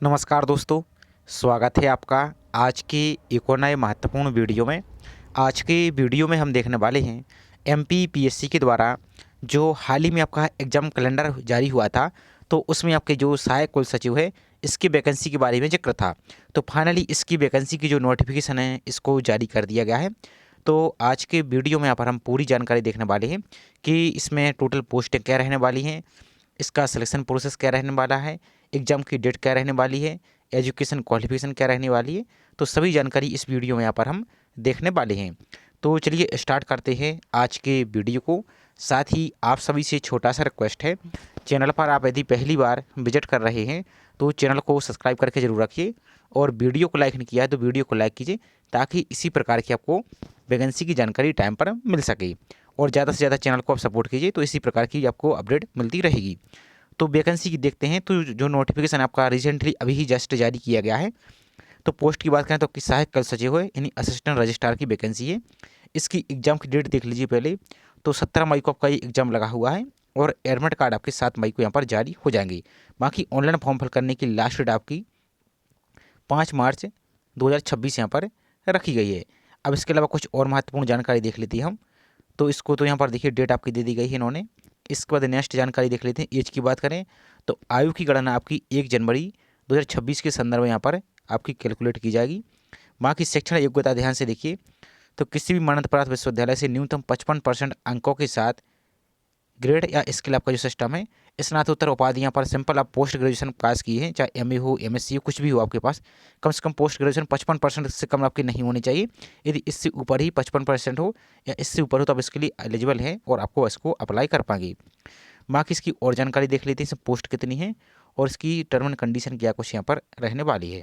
नमस्कार दोस्तों, स्वागत है आपका आज की एक और नए महत्वपूर्ण वीडियो में। आज के वीडियो में हम देखने वाले हैं एमपीपीएससी के द्वारा जो हाल ही में आपका एग्ज़ाम कैलेंडर जारी हुआ था, तो उसमें आपके जो सहायक कुल सचिव है इसकी वैकेंसी के बारे में जिक्र था। तो फाइनली इसकी वैकेंसी की जो नोटिफिकेशन है इसको जारी कर दिया गया है। तो आज के वीडियो में यहाँ पर हम पूरी जानकारी देखने वाले हैं कि इसमें टोटल पोस्टें क्या रहने वाली हैं, इसका सिलेक्शन प्रोसेस क्या रहने वाला है, एग्ज़ाम की डेट क्या रहने वाली है, एजुकेशन क्वालिफिकेशन क्या रहने वाली है। तो सभी जानकारी इस वीडियो में यहाँ पर हम देखने वाले हैं। तो चलिए स्टार्ट करते हैं आज के वीडियो को। साथ ही आप सभी से छोटा सा रिक्वेस्ट है, चैनल पर आप यदि पहली बार विजिट कर रहे हैं तो चैनल को सब्सक्राइब करके ज़रूर रखिए, और वीडियो को लाइक नहीं किया है तो वीडियो को लाइक कीजिए ताकि इसी प्रकार की आपको वैकेंसी की जानकारी टाइम पर मिल सके। और ज़्यादा से ज़्यादा चैनल को आप सपोर्ट कीजिए तो इसी प्रकार की आपको अपडेट मिलती रहेगी। तो वैकेंसी की देखते हैं। तो जो नोटिफिकेशन आपका रिसेंटली अभी ही जस्ट जारी किया गया है, तो पोस्ट की बात करें तो आपकी सहायक कल सचिव है यानी असिस्टेंट रजिस्ट्रार की वैकेंसी है। इसकी एग्ज़ाम की डेट देख लीजिए पहले। तो 17 मई को आपका ये एग्ज़ाम लगा हुआ है और एडमिट कार्ड आपके 7 मई को यहाँ पर जारी हो जाएंगे। बाकी ऑनलाइन फॉर्म फिल करने की लास्ट डेट आपकी 5 मार्च 2026 यहाँ पर रखी गई है। अब इसके अलावा कुछ और महत्वपूर्ण जानकारी देख लेते हैं हम। तो इसको तो यहाँ पर देखिए डेट आपकी दे दी गई है इन्होंने। इसके बाद नेक्स्ट जानकारी देख लेते हैं। एज की बात करें तो आयु की गणना आपकी 1 जनवरी 2026 के संदर्भ में यहाँ पर आपकी कैलकुलेट की जाएगी। बाकी शैक्षणिक योग्यता ध्यान से देखिए, तो किसी भी मान्यता प्राप्त विश्वविद्यालय से न्यूनतम 55% अंकों के साथ ग्रेड या स्किल आपका जो सिस्टम है, स्नातकोत्तर उपाधि यहाँ पर सिंपल आप पोस्ट ग्रेजुएशन पास किए हैं, चाहे एमए हो एमएससी हो कुछ भी हो आपके पास, कम से कम पोस्ट ग्रेजुएशन 55% से कम आपकी नहीं होनी चाहिए। यदि इससे ऊपर ही 55% हो या इससे ऊपर हो तो आप इसके लिए एलिजिबल हैं और आपको इसको अप्लाई कर पाएंगे। बाकी इसकी और जानकारी देख लेते हैं, इसमें पोस्ट कितनी है और इसकी टर्म एंड कंडीशन क्या कुछ यहाँ पर रहने वाली है।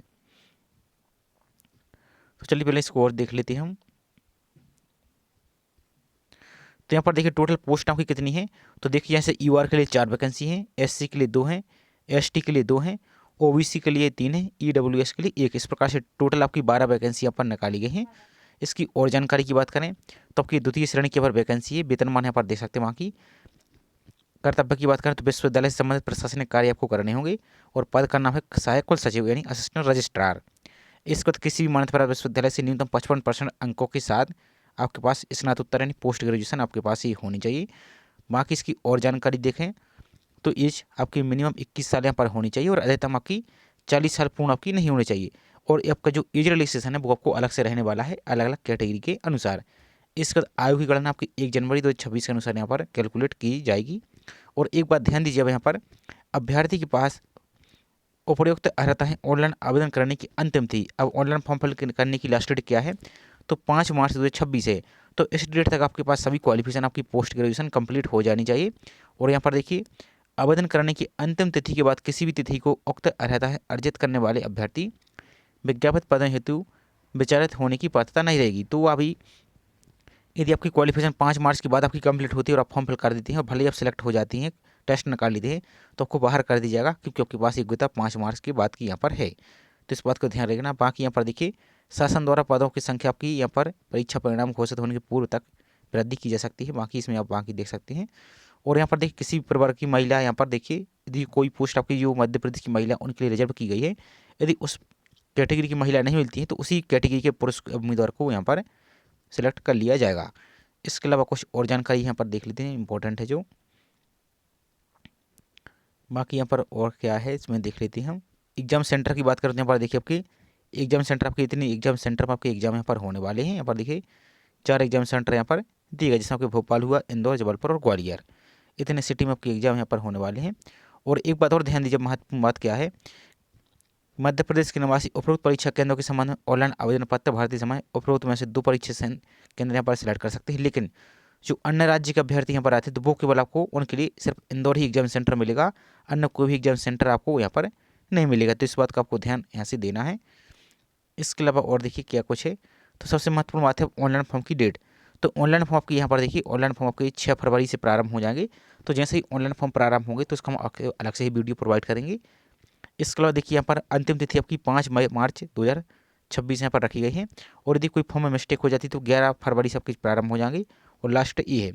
तो चलिए पहले इसको और देख लेते हैं हम। तो यहाँ पर देखिए टोटल पोस्ट आपकी कितनी है। तो देखिए यहाँ से यूआर के लिए 4 वैकेंसी हैं, एससी के लिए 2 हैं, एसटी के लिए 2 हैं, ओबीसी के लिए 3 हैं, ईडब्ल्यूएस के लिए 1। इस प्रकार से टोटल आपकी 12 वैकेंसी यहाँ पर निकाली गई हैं। इसकी और जानकारी की बात करें तो आपकी द्वितीय श्रेणी के पर वैकेंसी है। वेतनमान यहाँ पर देख सकते हैं। वहाँ की कर्तव्य की बात करें तो विश्वविद्यालय से संबंधित प्रशासनिक कार्य आपको करने होंगे, और पद का नाम है सहायक कुल सचिव यानी असिस्टेंट रजिस्ट्रार। इसको तो किसी भी मान्यता प्राप्त विश्वविद्यालय से न्यूनतम 55% अंकों के साथ आपके पास स्नातकोत्तर यानी पोस्ट ग्रेजुएशन आपके पास ही होनी चाहिए। बाकी इसकी और जानकारी देखें तो एज आपकी मिनिमम 21 साल यहाँ पर होनी चाहिए और अधिकतम आपकी 40 साल पूर्ण आपकी नहीं होनी चाहिए। और आपका जो एज रिलैक्सेशन है वो आपको अलग से रहने वाला है, अलग अलग कैटेगरी के अनुसार। इसके बाद आयु की गणना आपकी 1 जनवरी 2026 के अनुसार यहाँ पर कैलकुलेट की जाएगी। और एक बात ध्यान दीजिए, अब यहाँ पर अभ्यर्थी के पास उपयुक्त अर्हताएं ऑनलाइन आवेदन करने की अंतिम थी। अब ऑनलाइन फॉर्म फिल करने की लास्ट डेट क्या है, तो 5 मार्च 2026 है। तो इस डेट तक आपके पास सभी क्वालिफिकेशन आपकी पोस्ट ग्रेजुएशन कंप्लीट हो जानी चाहिए। और यहाँ पर देखिए आवेदन करने की अंतिम तिथि के बाद किसी भी तिथि को उक्त अर्हता अर्जित करने वाले अभ्यर्थी विज्ञापित पदों हेतु विचारित होने की पात्रता नहीं रहेगी। तो अभी यदि आपकी क्वालिफिकेशन 5 मार्च के बाद आपकी कंप्लीट होती है और आप फॉर्म फिल कर देती हैं और भले ही आप सिलेक्ट हो जाती हैं, टेस्ट निकाल लेते हैं, तो आपको बाहर कर दिया जाएगा क्योंकि आपके पास योग्यता 5 मार्च के बाद की यहाँ पर है। तो इस बात को ध्यान रखना। बाकी यहाँ पर देखिए शासन द्वारा पदों की संख्या आपकी यहाँ पर परीक्षा परिणाम घोषित होने के पूर्व तक वृद्धि की जा सकती है। बाकी इसमें आप बाकी देख सकते हैं। और यहाँ पर देखिए किसी भी प्रवर्ग की महिला यहाँ पर देखिए यदि कोई पोस्ट आपकी जो मध्य प्रदेश की महिला उनके लिए रिजर्व की गई है, यदि उस कैटेगरी की महिला नहीं मिलती है तो उसी कैटेगरी के पुरुष उम्मीदवार को यहाँ पर सिलेक्ट कर लिया जाएगा। इसके अलावा कुछ और जानकारी यहाँ पर देख लेते हैं, इंपॉर्टेंट है जो। बाकी यहाँ पर और क्या है इसमें देख लेते हैं हम। एग्जाम सेंटर की बात करें तो यहाँ पर देखिए आपकी एग्जाम सेंटर आपके इतने एग्जाम सेंटर में आपके एग्जाम यहाँ पर होने वाले हैं। यहाँ पर देखिए 4 एग्जाम सेंटर यहाँ पर दिए गए, जिसमें आपके भोपाल हुआ, इंदौर, जबलपुर और ग्वालियर, इतने सिटी में आपके एग्जाम यहाँ पर होने वाले हैं। और एक बात और ध्यान दीजिए, महत्वपूर्ण बात क्या है, मध्य प्रदेश के निवासी उपरोक्त परीक्षा केंद्रों के संबंध में ऑनलाइन आवेदन पत्र भारतीय समय उपरोक्त में से 2 परीक्षा केंद्र यहाँ पर सिलेक्ट कर सकते हैं। लेकिन जो अन्य राज्य के अभ्यर्थी यहाँ पर आते हैं तो वो केवल आपको उनके लिए सिर्फ इंदौर ही एग्जाम सेंटर मिलेगा, अन्य कोई भी एग्जाम सेंटर आपको यहाँ पर नहीं मिलेगा। तो इस बात का आपको ध्यान यहाँ से देना है। इसके अलावा और देखिए क्या कुछ है। तो सबसे महत्वपूर्ण बात है ऑनलाइन फॉर्म की डेट। तो ऑनलाइन फॉर्म आपकी यहाँ पर देखिए ऑनलाइन फॉर्म आपके 6 फरवरी से प्रारंभ हो जाएंगे। तो जैसे ही ऑनलाइन फॉर्म प्रारंभ होंगे तो उसका हम अलग से ही वीडियो प्रोवाइड करेंगे। इसके अलावा देखिए यहाँ पर अंतिम तिथि आपकी 5 मार्च 2026 यहाँ पर रखी गई है। और यदि कोई फॉर्म में मिस्टेक हो जाती है तो 11 फरवरी से आपके प्रारंभ हो जाएंगे और लास्ट ये है।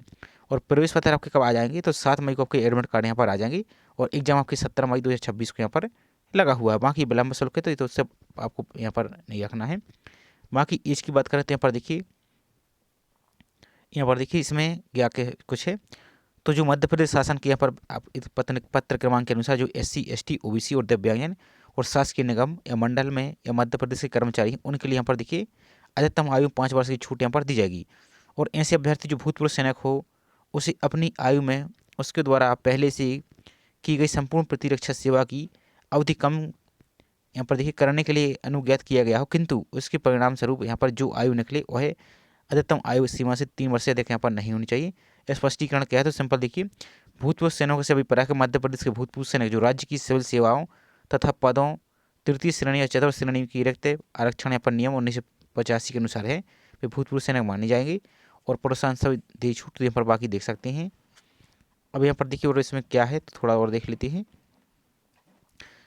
और प्रवेश पत्र आपके कब आ जाएंगे, तो 7 मई को आपके एडमिट कार्ड यहाँ पर आ जाएंगे और एग्जाम आपके 17 मई 2026 को यहाँ पर लगा हुआ है। बाकी विलंब शुल्क है तो सब आपको यहाँ पर नहीं रखना है। बाकी एज की बात करें तो यहाँ पर देखिए इसमें क्या के कुछ है। तो जो मध्य प्रदेश शासन के यहाँ पर आप इस पत्र क्रमांक के अनुसार जो SC ST OBC और दिव्यांगजन और शासकीय निगम या मंडल में या मध्य प्रदेश के कर्मचारी हैं, उनके लिए यहाँ पर देखिए अधिकतम आयु 5 वर्ष की छूट यहाँ पर दी जाएगी। और ऐसे अभ्यर्थी जो भूतपूर्व सैनिक हो, उसे अपनी आयु में उसके द्वारा पहले से की गई संपूर्ण प्रतिरक्षा सेवा की अवधि कम यहाँ पर देखिए करने के लिए अनुज्ञात किया गया हो, किंतु उसके परिणाम स्वरूप यहाँ पर जो आयु निकले वह अधिकतम आयु सीमा से 3 वर्ष से अधिक यहाँ पर नहीं होनी चाहिए। स्पष्टीकरण क्या है तो सिंपल देखिए, भूतपूर्व सैनिकों से अभिप्राय के मध्य प्रदेश के भूतपूर्व सैनिक जो राज्य की सिविल सेवाओं तथा पदों तृतीय श्रेणी या चतुर्थ श्रेणी की रिक्त आरक्षण यहाँ पर नियम 1985 के अनुसार है, वे भूतपूर्व सैनिक माने जाएंगे। और प्रोत्साहन सभी दे छूट तो यहाँ पर बाकी देख सकते हैं। अब यहाँ पर देखिए और इसमें क्या है तो थोड़ा और देख लेते हैं।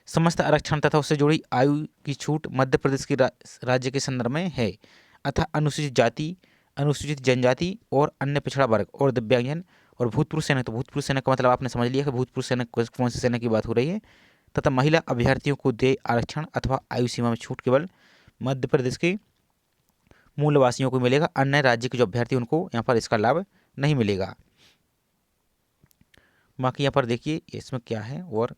समस्त आरक्षण तथा उससे जुड़ी आयु की छूट मध्य प्रदेश के राज्य के संदर्भ में है, अतः अनुसूचित जाति, अनुसूचित जनजाति और अन्य पिछड़ा वर्ग और दिव्यांगजन और भूतपूर्व सैनिक, तो भूतपूर्व सैनिक का मतलब आपने समझ लिया कि भूतपूर्व सैनिक कौन से सैनिक की बात हो रही है, तथा महिला अभ्यर्थियों को दे आरक्षण अथवा आयु सीमा में छूट केवल मध्य प्रदेश के मूलवासियों को मिलेगा, अन्य राज्य के जो अभ्यर्थी उनको यहाँ पर इसका लाभ नहीं मिलेगा। बाकी यहाँ पर देखिए इसमें क्या है। और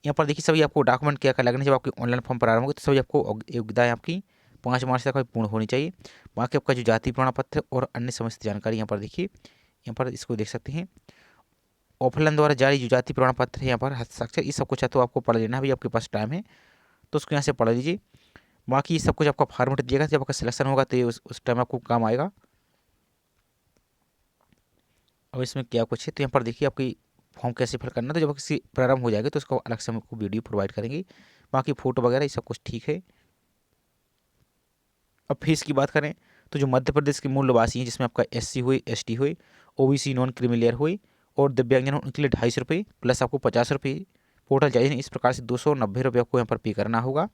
यहाँ पर देखिए सभी आपको डॉक्यूमेंट क्या क्या लगने, जब आपकी ऑनलाइन फॉर्म प्रारंभ होगी तो सभी आपको योग्यताएं आपकी 5 मार्च तक पूर्ण होनी चाहिए। बाकी आपका जो जाति प्रमाण पत्र और अन्य समस्त जानकारी यहाँ पर देखिए, यहाँ पर इसको देख सकते हैं। ऑफलाइन द्वारा जारी जो जाति प्रमाण पत्र है यहाँ पर हस्ताक्षर, ये सब कुछ है तो आपको पढ़ लेना है, भाई आपके पास टाइम है तो उसको यहाँ से पढ़ लीजिए। बाकी ये सब कुछ आपका फॉर्मेट दिएगा, जब आपका सिलेक्शन होगा तो ये उस टाइम आपको काम आएगा। अब इसमें क्या कुछ है तो यहाँ पर देखिए आपकी फॉर्म कैसे फिल करना है, तो जब किसी प्रारंभ हो जाएगा तो उसको अलग से हमको वीडियो प्रोवाइड करेंगे। बाकी फ़ोटो वगैरह ये सब कुछ ठीक है। अब फीस की बात करें तो जो मध्य प्रदेश के मूल निवासी हैं, जिसमें आपका SC हुई, ST हुई, OBC नॉन क्रीमिलियर हुई और दिव्यांगजन उनके लिए 250 रुपये प्लस आपको 50 रुपये पोर्टल चाहिए। इस प्रकार से 290 रुपये आपको यहाँ पर पे करना होगा।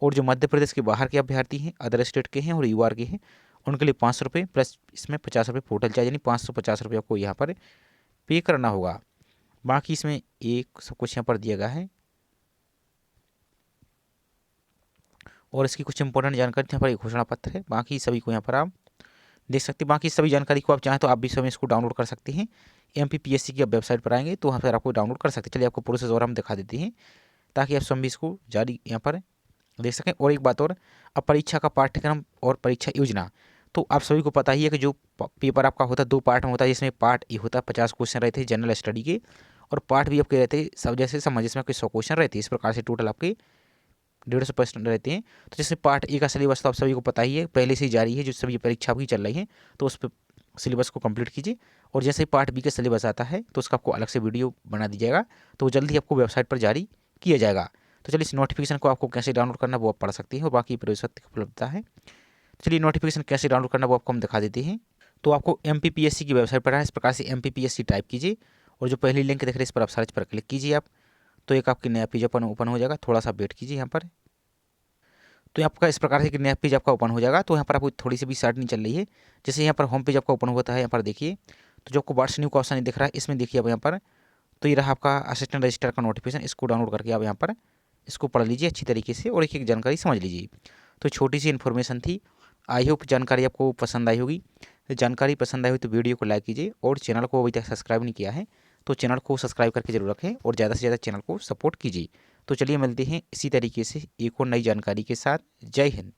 और जो मध्य प्रदेश के बाहर के अभ्यर्थी हैं, अदर स्टेट के हैं और UR के हैं, उनके लिए 500 रुपये प्लस इसमें 50 रुपये पोर्टल चाहिए, यानी 550 रुपये आपको यहाँ पर पे करना होगा। बाकी इसमें एक सब कुछ यहाँ पर दिया गया है और इसकी कुछ इंपॉर्टेंट जानकारी यहाँ पर एक घोषणा पत्र है। बाकी सभी को यहाँ पर आप देख सकते हैं। बाकी सभी जानकारी को आप चाहें तो आप भी समय इसको डाउनलोड कर सकते हैं। MPPSC की आप वेबसाइट पर आएंगे तो वहाँ पर आपको डाउनलोड कर सकते हैं। चलिए आपको प्रोसेस और हम दिखा देते हैं ताकि आप स्वयं इसको जारी यहाँ पर देख सकें। और एक बात और, अब परीक्षा का पाठ्यक्रम और परीक्षा योजना, तो आप सभी को पता ही है कि जो पेपर आपका होता है 2 पार्ट में होता है, जिसमें पार्ट ए होता है 50 क्वेश्चन रहते हैं जनरल स्टडी के, और पार्ट बी आपके रहते हैं सब जैसे समझ, जिसमें आपके 100 क्वेश्चन रहते हैं। इस प्रकार से टोटल आपके 150 रहते हैं। तो जैसे पार्ट ए का सिलेबस तो आप सभी को पता ही है, पहले से ही जारी है, जो सभी परीक्षा आपकी चल रही है तो उस पर सिलेबस को कंप्लीट कीजिए। और जैसे ही पार्ट बी का सिलेबस आता है तो उसका आपको अलग से वीडियो बना दी जाएगा, तो जल्दी आपको वेबसाइट पर जारी किया जाएगा। तो चलिए इस नोटिफिकेशन को आपको कैसे डाउनलोड करना वो आप पढ़ सकते हैं और बाकी प्रवेश उपलब्धता है। चलिए नोटिफिकेशन कैसे डाउनलोड करना वो आपको हम दिखा देते हैं। तो आपको MPPSC की वेबसाइट पर है, इस प्रकार से MPPSC टाइप कीजिए और जो पहली लिंक दिख रही है इस पर आप सर्च पर क्लिक कीजिए आप, तो एक आपकी नया पेज ओपन हो जाएगा। थोड़ा सा वेट कीजिए यहाँ पर, तो आपका इस प्रकार से एक नया पेज आपका ओपन हो जाएगा। तो यहाँ पर आपको थोड़ी सी भी सर्च नहीं चल रही है, जैसे यहाँ पर होम पेज आपका ओपन होता है, यहाँ पर देखिए तो जो आपको व्हाट्स न्यू का ऑप्शन दिख रहा है इसमें देखिए अब यहाँ पर, तो ये रहा आपका असिस्टेंट रजिस्ट्रार का नोटिफिकेशन। इसको डाउनलोड करके आप यहाँ पर इसको पढ़ लीजिए अच्छी तरीके से और एक एक जानकारी समझ लीजिए। तो छोटी सी इन्फॉर्मेशन थी, आई होप जानकारी आपको पसंद आई होगी। जानकारी पसंद आई हो तो वीडियो को लाइक कीजिए और चैनल को अभी तक सब्सक्राइब नहीं किया है तो चैनल को सब्सक्राइब करके जरूर रखें और ज़्यादा से ज़्यादा चैनल को सपोर्ट कीजिए। तो चलिए मिलते हैं इसी तरीके से एक और नई जानकारी के साथ। जय हिंद।